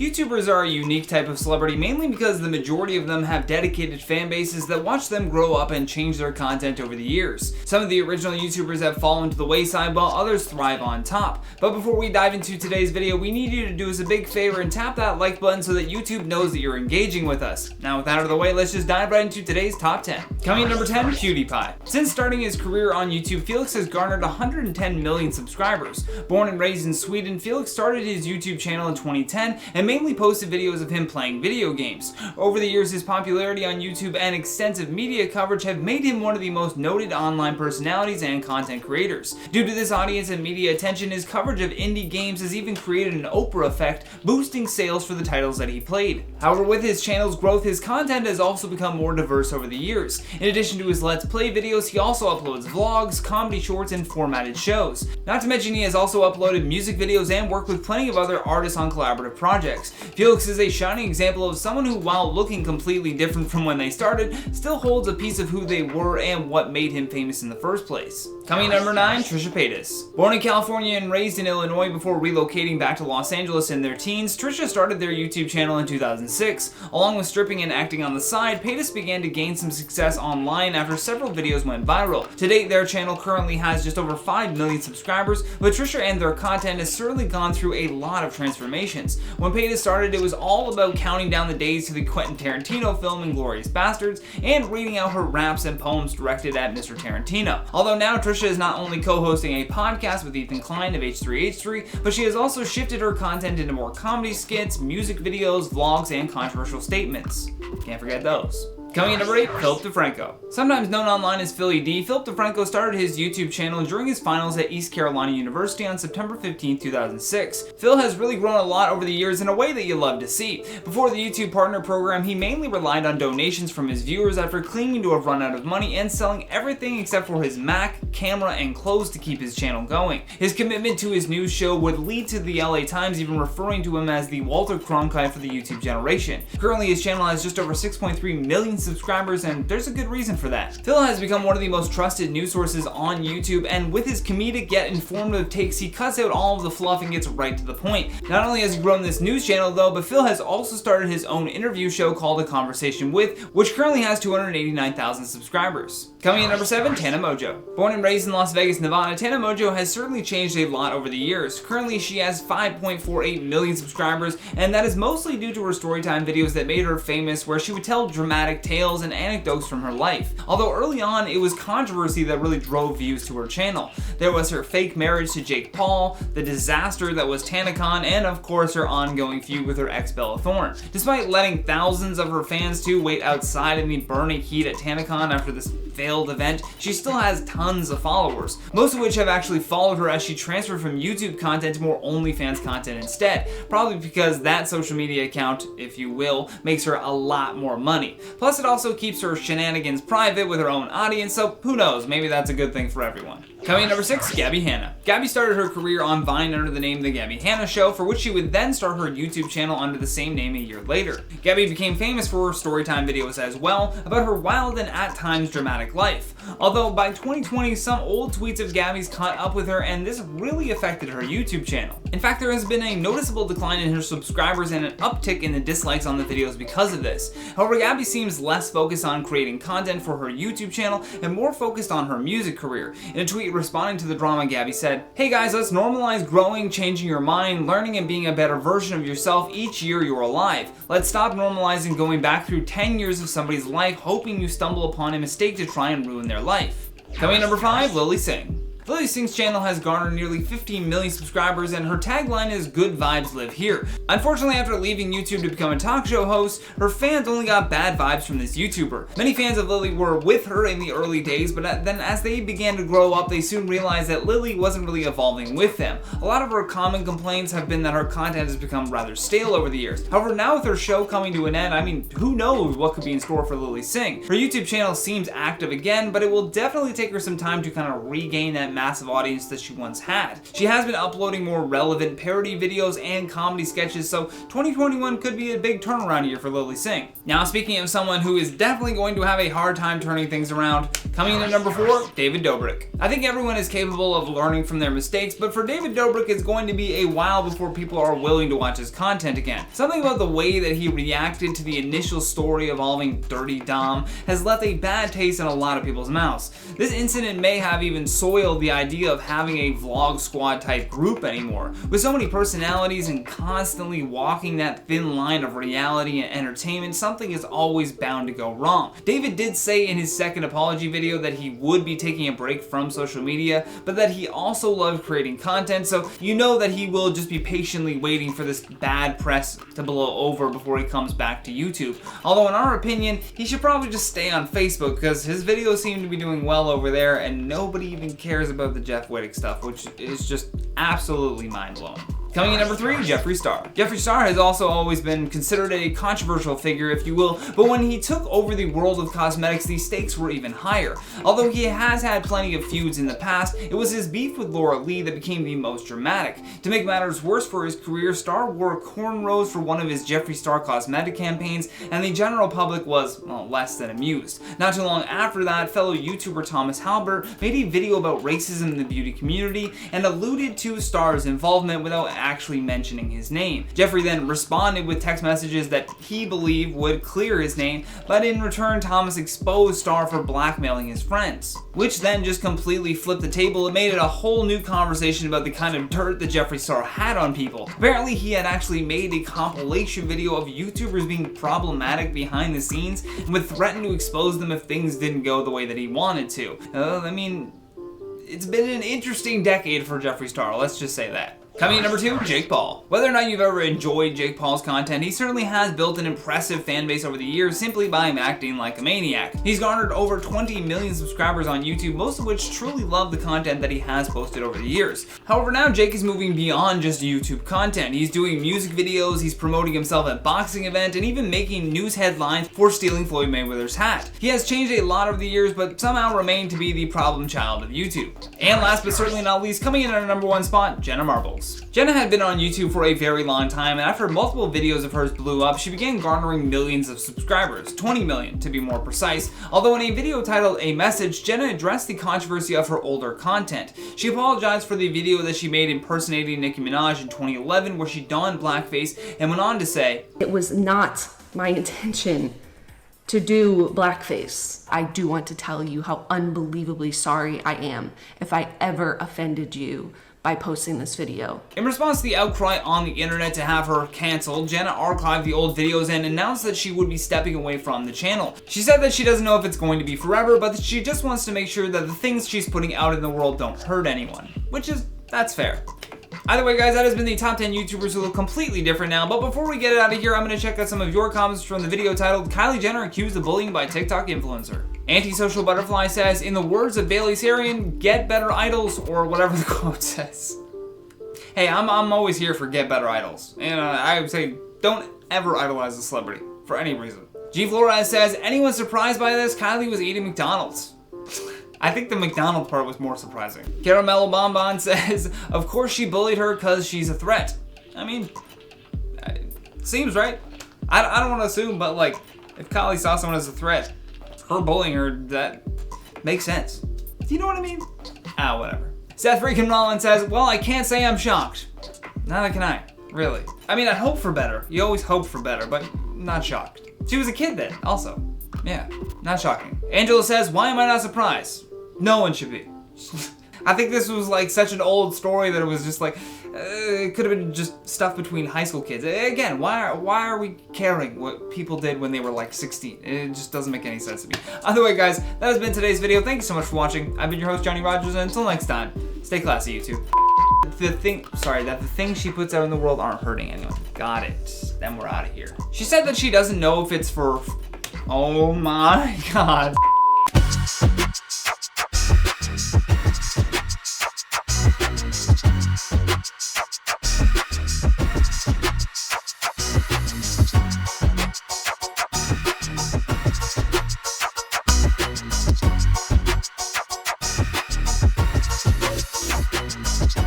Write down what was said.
YouTubers are a unique type of celebrity mainly because the majority of them have dedicated fan bases that watch them grow up and change their content over the years. Some of the original YouTubers have fallen to the wayside while others thrive on top. But before we dive into today's video, we need you to do us a big favor and tap that like button so that YouTube knows that you're engaging with us. Now with that out of the way, let's just dive right into today's top 10. Coming in number 10, PewDiePie. Since starting his career on YouTube, Felix has garnered 110 million subscribers. Born and raised in Sweden, Felix started his YouTube channel in 2010 and mainly posted videos of him playing video games. Over the years, his popularity on YouTube and extensive media coverage have made him one of the most noted online personalities and content creators. Due to this audience and media attention, his coverage of indie games has even created an Oprah effect, boosting sales for the titles that he played. However, with his channel's growth, his content has also become more diverse over the years. In addition to his Let's Play videos, he also uploads vlogs, comedy shorts, and formatted shows. Not to mention he has also uploaded music videos and worked with plenty of other artists on collaborative projects. Felix is a shining example of someone who, while looking completely different from when they started, still holds a piece of who they were and what made him famous in the first place. Coming in number 9, Trisha Paytas. Born in California and raised in Illinois before relocating back to Los Angeles in their teens, Trisha started their YouTube channel in 2006. Along with stripping and acting on the side, Paytas began to gain some success online after several videos went viral. To date, their channel currently has just over 5 million subscribers, but Trisha and their content has certainly gone through a lot of transformations. When Paytas started, it was all about counting down the days to the Quentin Tarantino film Inglourious Basterds and reading out her raps and poems directed at Mr. Tarantino. Although now Trisha is not only co-hosting a podcast with Ethan Klein of H3H3, but she has also shifted her content into more comedy skits, music videos, vlogs, and controversial statements. Can't forget those. Coming in number 8, Felix DeFranco. Sometimes known online as Philly D, Felix DeFranco started his YouTube channel during his finals at East Carolina University on September 15, 2006. Phil has really grown a lot over the years in a way that you love to see. Before the YouTube Partner Program, he mainly relied on donations from his viewers after claiming to have run out of money and selling everything except for his Mac, camera, and clothes to keep his channel going. His commitment to his news show would lead to the LA Times even referring to him as the Walter Cronkite for the YouTube generation. Currently, his channel has just over 6.3 million subscribers, and there's a good reason for that. Phil has become one of the most trusted news sources on YouTube, and with his comedic yet informative takes, he cuts out all of the fluff and gets right to the point. Not only has he grown this news channel though, but Phil has also started his own interview show called A Conversation With, which currently has 289,000 subscribers. Coming in number 7, Tana Mojo. Born and raised in Las Vegas, Nevada, Tana Mojo has certainly changed a lot over the years. Currently, she has 5.48 million subscribers, and that is mostly due to her storytime videos that made her famous, where she would tell dramatic tales and anecdotes from her life. Although early on, it was controversy that really drove views to her channel. There was her fake marriage to Jake Paul, the disaster that was TanaCon, and of course her ongoing feud with her ex Bella Thorne. Despite letting thousands of her fans too wait outside in the burning heat at TanaCon after this failed event, she still has tons of followers, most of which have actually followed her as she transferred from YouTube content to more OnlyFans content instead, probably because that social media account, if you will, makes her a lot more money. Plus it also keeps her shenanigans private with her own audience, so who knows, maybe that's a good thing for everyone. Coming in number 6, Gabby Hannah. Gabby started her career on Vine under the name The Gabby Hannah Show, for which she would then start her YouTube channel under the same name a year later. Gabby became famous for her storytime videos as well, about her wild and at times dramatic life. Although by 2020, some old tweets of Gabby's caught up with her, and this really affected her YouTube channel. In fact, there has been a noticeable decline in her subscribers and an uptick in the dislikes on the videos because of this. However, Gabby seems less focused on creating content for her YouTube channel and more focused on her music career. In a tweet responding to the drama, Gabby said, "Hey guys, let's normalize growing, changing your mind, learning and being a better version of yourself each year you're alive. Let's stop normalizing going back through 10 years of somebody's life hoping you stumble upon a mistake to try and ruin their life." Coming in number 5, Lily Singh. Lily Singh's channel has garnered nearly 15 million subscribers, and her tagline is "Good vibes live here." Unfortunately, after leaving YouTube to become a talk show host, her fans only got bad vibes from this YouTuber. Many fans of Lily were with her in the early days, but then as they began to grow up, they soon realized that Lily wasn't really evolving with them. A lot of her common complaints have been that her content has become rather stale over the years. However, now with her show coming to an end, I mean, who knows what could be in store for Lily Singh. Her YouTube channel seems active again, but it will definitely take her some time to kind of regain that massive audience that she once had. She has been uploading more relevant parody videos and comedy sketches, so 2021 could be a big turnaround year for Lily Singh. Now, speaking of someone who is definitely going to have a hard time turning things around, coming in at number 4, David Dobrik. I think everyone is capable of learning from their mistakes, but for David Dobrik, it's going to be a while before people are willing to watch his content again. Something about the way that he reacted to the initial story involving Dirty Dom has left a bad taste in a lot of people's mouths. This incident may have even soiled the idea of having a vlog squad type group anymore. With so many personalities and constantly walking that thin line of reality and entertainment, something is always bound to go wrong. David did say in his second apology video that he would be taking a break from social media, but that he also loved creating content, so you know that he will just be patiently waiting for this bad press to blow over before he comes back to YouTube. Although in our opinion, he should probably just stay on Facebook because his videos seem to be doing well over there and nobody even cares about the Jeff Wittig stuff, which is just absolutely mind-blowing. Coming in number 3, Jeffree Star. Jeffree Star has also always been considered a controversial figure, if you will, but when he took over the world of cosmetics, the stakes were even higher. Although he has had plenty of feuds in the past, it was his beef with Laura Lee that became the most dramatic. To make matters worse for his career, Star wore cornrows for one of his Jeffree Star cosmetic campaigns, and the general public was, well, less than amused. Not too long after that, fellow YouTuber Thomas Halbert made a video about racism in the beauty community and alluded to Star's involvement without actually mentioning his name. Jeffree then responded with text messages that he believed would clear his name, but in return Thomas exposed Star for blackmailing his friends, which then just completely flipped the table. It made it a whole new conversation about the kind of dirt that Jeffree Star had on people. Apparently he had actually made a compilation video of YouTubers being problematic behind the scenes and would threaten to expose them if things didn't go the way that he wanted to. I mean, it's been an interesting decade for Jeffree Star, let's just say that. Coming in number 2, Jake Paul. Whether or not you've ever enjoyed Jake Paul's content, he certainly has built an impressive fan base over the years simply by acting like a maniac. He's garnered over 20 million subscribers on YouTube, most of which truly love the content that he has posted over the years. However, now Jake is moving beyond just YouTube content. He's doing music videos, he's promoting himself at boxing events, and even making news headlines for stealing Floyd Mayweather's hat. He has changed a lot over the years, but somehow remained to be the problem child of YouTube. And last but certainly not least, coming in at our number 1 spot, Jenna Marbles. Jenna had been on YouTube for a very long time, and after multiple videos of hers blew up, she began garnering millions of subscribers, 20 million to be more precise. Although in a video titled A Message, Jenna addressed the controversy of her older content. She apologized for the video that she made impersonating Nicki Minaj in 2011 where she donned blackface and went on to say, "It was not my intention to do blackface. I do want to tell you how unbelievably sorry I am if I ever offended you by posting this video." In response to the outcry on the internet to have her canceled, Jenna archived the old videos and announced that she would be stepping away from the channel. She said that she doesn't know if it's going to be forever, but that she just wants to make sure that the things she's putting out in the world don't hurt anyone. That's fair. Either way, guys, that has been the top 10 YouTubers who look completely different now, but before we get it out of here, I'm going to check out some of your comments from the video titled Kylie Jenner accused of bullying by TikTok influencer. Antisocial Butterfly says, in the words of Bailey Sarian, get better idols, or whatever the quote says. Hey, I'm always here for get better idols, and I would say don't ever idolize a celebrity, for any reason. G Flores says, anyone surprised by this? Kylie was eating McDonald's. I think the McDonald's part was more surprising. Caramello Bonbon says, of course she bullied her because she's a threat. I mean, seems right. I don't want to assume, but like, if Kylie saw someone as a threat, her bullying her, that makes sense. Do you know what I mean? Whatever. Seth freaking Rollins says, well, I can't say I'm shocked. Neither can I, really. I mean, I hope for better. You always hope for better, but not shocked. She was a kid then, also. Yeah, not shocking. Angela says, why am I not surprised? No one should be. I think this was like such an old story that it was just like, it could have been just stuff between high school kids. Again, why are we caring what people did when they were like 16? It just doesn't make any sense to me. Either way, guys, that has been today's video. Thank you so much for watching. I've been your host, Johnny Rogers, and until next time, stay classy, YouTube. That the things she puts out in the world aren't hurting anyone. Got it. Then we're out of here. She said that she doesn't know if it's for, oh my God.